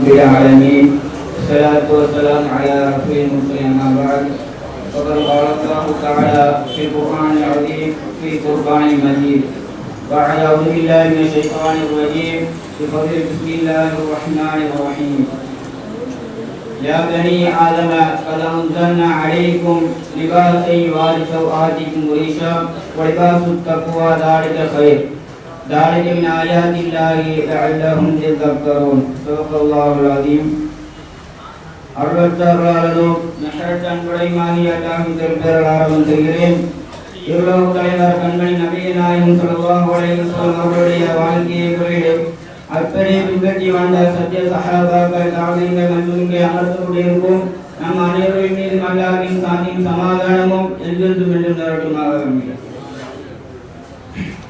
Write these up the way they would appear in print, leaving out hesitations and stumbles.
بالعالمين الصلاة والسلام على رسول المرسلين أما بعد فقد قال الله تعالى في القرآن العظيم في القرآن المجيد بعد أعوذ بالله من الشيطان الرجيم بفضل بسم الله الرحمن الرحيم يا بني آدم قد أنزلنا عليكم لباسا يواري سوآتكم وريشا ولباس التقوى ذلك خير ذلك من آيات الله لعلهم يذكرون صدق الله العظيم அருளற்றவர்களோ நஷரத்தன் குடைமாகியாட்டாக திருப்பெறலாரவன் செய்கிறேன் இருளவு தலைவர் கண்மணி நபிய நாயகம் ஸல்லல்லாஹு அலைஹி வஸல்லம் அவருடைய வாழ்க்கையை குறித்து அப்பரே பின்பற்றி வாழ்ந்த சத்திய சஹாபாக்கள் தாவீங்கள் மன்சூர்கள் அமர்ந்து கொண்டிருக்கும் நம் அனைவரின் மீது அல்லாஹ்வின் சாந்தியும் சமாதானமும் என்றென்றும் என்றும் நிலவட்டுமாக அமையும்.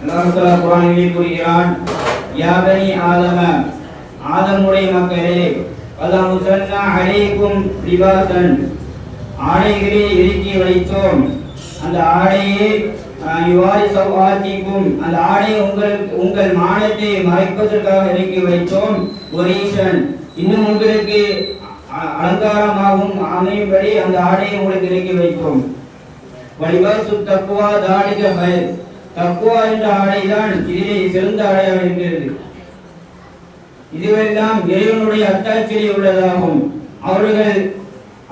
அல்லாஹ் தஆலா குர்ஆனில் கூறுகிறான், யா பனி ஆதம, ஆதமுடைய மக்களே, அல்லாஹ் அலைக்கும் லிபாசன், ஆடைகளை இறக்கி வைத்தோம். அந்த ஆடையை யுவாரி சௌஆத்திக்கும், அந்த ஆடை உங்கள் மானத்தை மறைப்பதற்காக இறக்கி வைத்தோம். ஒரீஷன், இன்னும் உங்களுக்கு அலங்காரமாகவும் அமையும்படி அந்த ஆடையை உங்களுக்கு இறக்கி வைத்தோம். வலிபாசு தக்குவா தாலிக ஹைர், தக்குவா என்ற ஆடைதான் இதிலே சிறந்த ஆடையாக இருக்கிறது. இதுவெல்லாம் இறைவனுடைய அத்தாட்சியிலே உள்ளதாகும்.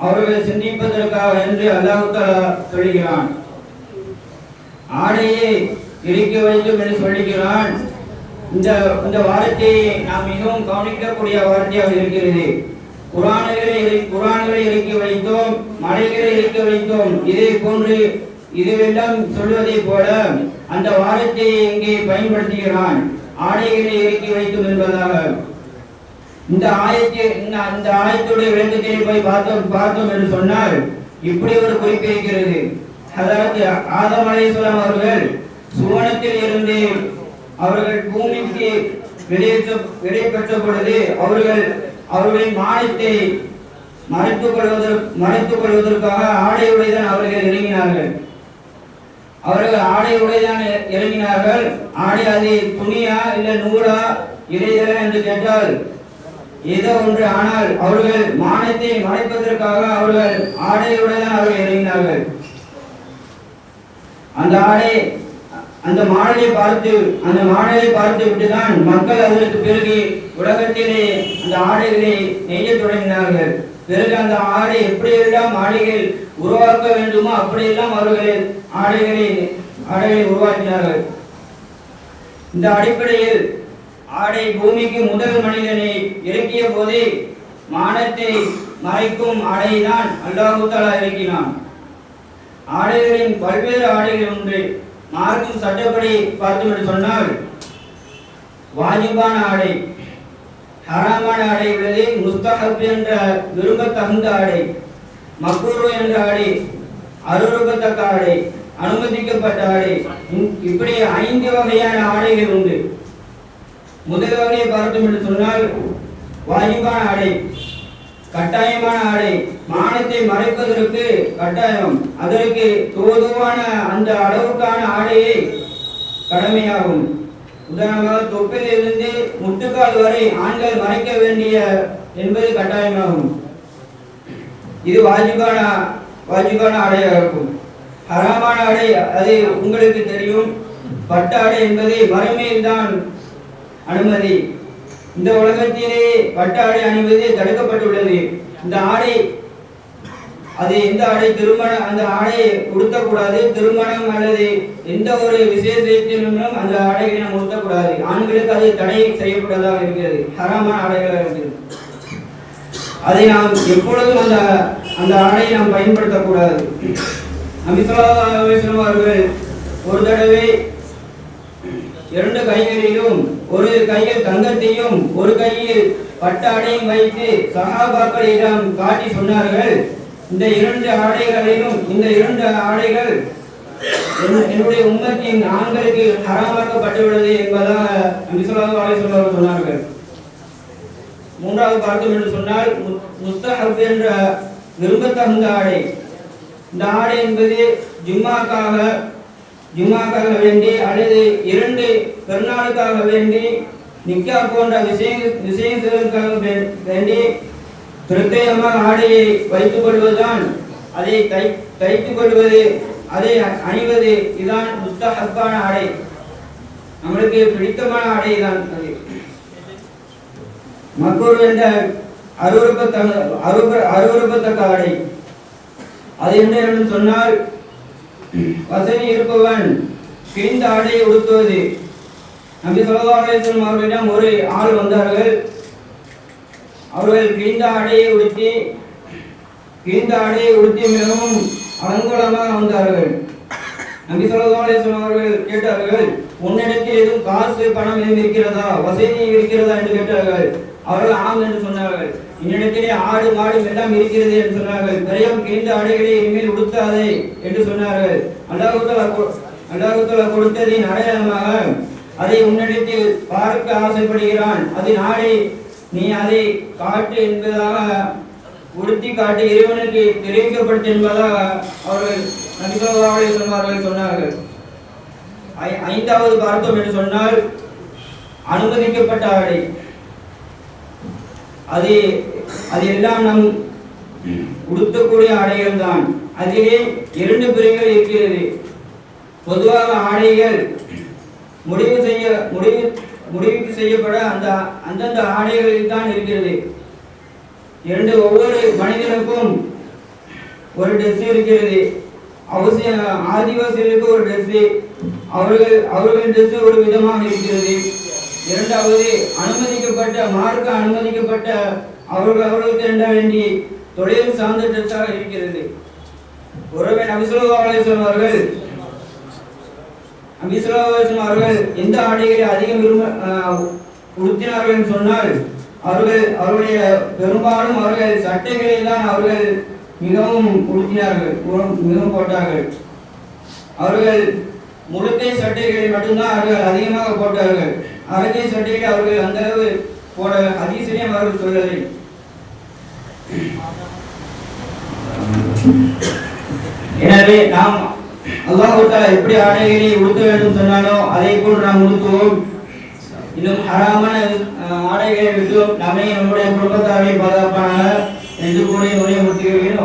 அவர்கள் சிந்திப்பதற்காக என்று அல்லாஹ் தஆலா சொல்கிறான். ஆடையை இறக்கி வைத்தோம் என்று சொல்கிறான். இந்த வார்த்தையை நாம் மிகவும் கவனிக்கக்கூடிய வார்த்தையாக இருக்கிறது. குர்ஆன்களை இறக்கி வைத்தோம், மலைகளை இறக்கி வைத்தோம், இதே போன்று இதுவெல்லாம் சொல்வதை போல அந்த வார்த்தையை இங்கே பயன்படுத்துகிறான். ஆடைகளை இறக்கி வைத்தோம் என்பதாக இந்த ஆயத்துடைய விளக்கத்தை போய் பார்த்தோம் என்று சொன்னால் இப்படி ஒரு குறிப்பு இருக்கிறது. அதாவது ஆதம் அலைஹிஸ்ஸலாம் அவர்கள் சுவனத்தில் இருந்து அவர்கள் பூமிக்கு விடை பெற்ற பொழுது அவர்களின் மானத்தை மறைத்துக் கொள்வதற்காக ஆடையுடையதான் அவர்கள் இறங்கினார்கள். அவர்கள் ஆடையுடையதான் இறங்கினார்கள். ஆடை அது துணியா இல்லை நூலா இடைதலா என்று கேட்டால் ஏதோ ஒன்று. ஆனால் அவர்கள் மானத்தை மறைப்பதற்காக அவர்கள் ஆடையுடையதான் அவர்கள் இறங்கினார்கள். அந்த மாடலை பார்த்து விட்டுதான் மக்கள் அதற்கு பிறகு உலகத்திலே அந்த ஆடைகளை நெய்ய தொடங்கினார்கள். பிறகு அந்த ஆடை எப்படியெல்லாம் ஆடைகள் உருவாக்க வேண்டுமோ அப்படியெல்லாம் அவர்கள் ஆடைகளை உருவாக்கினார்கள். இந்த அடிப்படையில் ஆடை பூமிக்கு முதல் மனிதனை இறக்கிய போதே மானத்தை மறைக்கும் ஆடைதான் அல்லாஹ் தஆலா இறக்கினான். ஆடைகளின் பல்வேறு ஆடைகள் உண்டு. மார்க்கும் சட்டப்படி பார்த்தோம் என்று சொன்னால் வாஜிபான ஆடை, ஹராமான ஆடை உள்ளது, முஸ்தஹப் என்ற விரும்பத்தகுந்த ஆடை, மக்ரூஹ் என்ற ஆடை, அருவருக்கத்தக்க ஆடை, அனுமதிக்கப்பட்ட ஆடை, இப்படி 5 வகையான ஆடைகள் உண்டு. முதல் வகையை பார்த்தோம் என்று சொன்னால் வாஜிபான ஆடை, கட்டாயமான ஆடை, மானத்தை மறைப்பதற்கு கட்டாயம், அதற்கு தோதுவான அந்த அளவுக்கான ஆடையை கடமையாகும். உதாரணமாக தொப்பிலிருந்து முட்டுக்கால் வரை ஆண்கள் மறைக்க வேண்டிய என்பது கட்டாயமாகும். இது வாஜிபான ஆடையாக இருக்கும். ஹராமான ஆடை அது உங்களுக்கு தெரியும். பட்டு ஆடை என்பது மறுமையில் தான் அனுமதி. இந்த உலகத்திலே பட்டாடை அணிவது தடுக்கப்பட்டுள்ளது. இந்த ஆடை அது எந்த ஆடை அந்த ஆடையை உடுத்தக்கூடாது. திருமணம் அல்லது எந்த ஒரு விசேஷத்திலும் அந்த ஆடைகளை நாம் உடுத்தக்கூடாது. ஆண்களுக்கு அது தடை செய்யப்பட்டதாக இருக்கிறது, ஹராமான ஆடைகளாக இருக்கிறது. அதை நாம் எப்பொழுதும் அந்த ஆடையை நாம் பயன்படுத்தக்கூடாது. நபி ஸல்லல்லாஹு அலைஹி வஸல்லம் அவர்கள் ஒரு தடவை 2 கைகளிலும் ஒரு கையில் தங்கத்தையும் ஒரு கையில் பட்டாடையும் வைத்து சஹாபாக்களிடம் காட்டி சொன்னார்கள், இந்த 2 ஆடைகளிலும் இந்த 2 ஆடைகள் என்னுடைய உம்மத்தின் ஆண்களுக்கு ஹராமாக்கப்பட்டுள்ளது என்பதாக நபி ஸல்லல்லாஹு அலைஹி வஸல்லம் சொன்னார்கள். மூன்றாவது பார்த்தோம் என்று சொன்னால் முஸ்தஹப் என்ற விரும்பத்தகுந்த ஆடை. இந்த ஆடை என்பது ஜும்மாக்காக வேண்டி அல்லது 2 பெருநாளுக்காக வேண்டி நிக்கா போன்ற விஷயங்களுக்காக வேண்டி பிரத்யேகமாக ஆடையை வைத்துக் கொள்வதுதான், அதை தைத்துக் கொள்வது, அதை அணிவது, இதுதான் முஸ்தஹப்பான ஆடை, நம்மளுக்கு பிடித்தமான ஆடை தான். அது மக்கூர் என்ற அருவருப்பத்தக்க ஆடை. அது என்ன சொன்னால், வசதி இருப்பவன் கிழிந்த ஆடையை உடுத்துவது. நபி ஸல்லல்லாஹு அலைஹி வஸல்லம் அவர்களிடம் ஒரு ஆள் வந்தார்கள். அவர்கள் கிழிந்த ஆடையை உடுத்தி மிகவும் அலங்கோலமாக வந்தார்கள். நபி ஸல்லல்லாஹு அலைஹி வஸல்லம் அவர்கள் கேட்டார்கள், உன்னிடத்தில் எதுவும் காசு பணம் எதுவும் இருக்கிறதா, வசதி இருக்கிறதா என்று கேட்டார்கள். அவர்கள் ஆம் என்று சொன்னார்கள். என்னிடத்திலே ஆடு மாடு எல்லாம் இருக்கிறது என்று சொன்னார்கள். பெரியம் கிழிந்த ஆடைகளை இனிமேல் உடுத்தாதே என்று சொன்னார்கள். அல்லாஹ் தஆலா கொடுத்ததின் அடையாளமாக அதை உன்னிடத்தில் பார்க்க ஆசைப்படுகிறான். அது நாளை நீ அதை காட்டு என்பதாக, உடுத்தி காட்டு இறைவனுக்கு தெரிவிக்கப்படுத்த என்பதாக அவர்கள் நபி ஸல்லல்லாஹு அலைஹி வஸல்லம் அவர்கள் சொன்னார்கள். ஐந்தாவது பார்த்தோம் என்று சொன்னால், அனுமதிக்கப்பட்ட ஆடை. அது எல்லாம் நம் உடுத்தக்கூடிய ஆடைகள் தான். அதிலே 2 பிரிவுகள் இருக்கிறது. பொதுவாக ஆடைகள் முடிவுக்கு செய்யப்பட அந்தந்த ஆடைகளில் தான் இருக்கிறது. ஒவ்வொரு மனிதனுக்கும் ஒரு ட்ரெஸ் இருக்கிறது. ஆதிவாசிகளுக்கு ஒரு ட்ரெஸ், அவர்கள் ட்ரெஸ் ஒரு விதமாக இருக்கிறது. இரண்டாவது, அனுமதிக்கப்பட்ட மார்க்க அனுமதிக்கப்பட்ட அவர்களுக்கு என்ற வேண்டி தொழில் சார்ந்த ட்ரெஸ்ஸாக இருக்கிறது. ஒருவே நபி ஸல்லல்லாஹு அலைஹி வஸல்லம் அவர்கள் எந்த ஆடைகளை அதிகம் உடுத்தினார்கள் என்று சொன்னால், அவருடைய பெரும்பாலும் அவர்கள் சட்டைகளில் தான் அவர்கள் மிகவும் உடுத்தினார்கள், மிகவும் போட்டார்கள். அவர்கள் முழுக்கை சட்டைகளை மட்டும்தான் அவர்கள் அதிகமாக போட்டார்கள். அரக்கை சட்டைகளை அவர்கள் அந்த அளவு போட அதிசயம் அவர்கள் சொல்லவில்லை. எனவே நாம் அல்லாஹ் தஆலா எப்படி ஆடைகளை உடுத்த வேண்டும் சொன்னாலோ அதை போல் நாம் உடுத்துவோம். இன்னும் ஹராமான ஆடைகளை விட்டு நம்மை நம்முடைய குடும்பத்தாரை பாதுகாப்பானாக என்று கூறி உரையை முடித்துகிறேன்.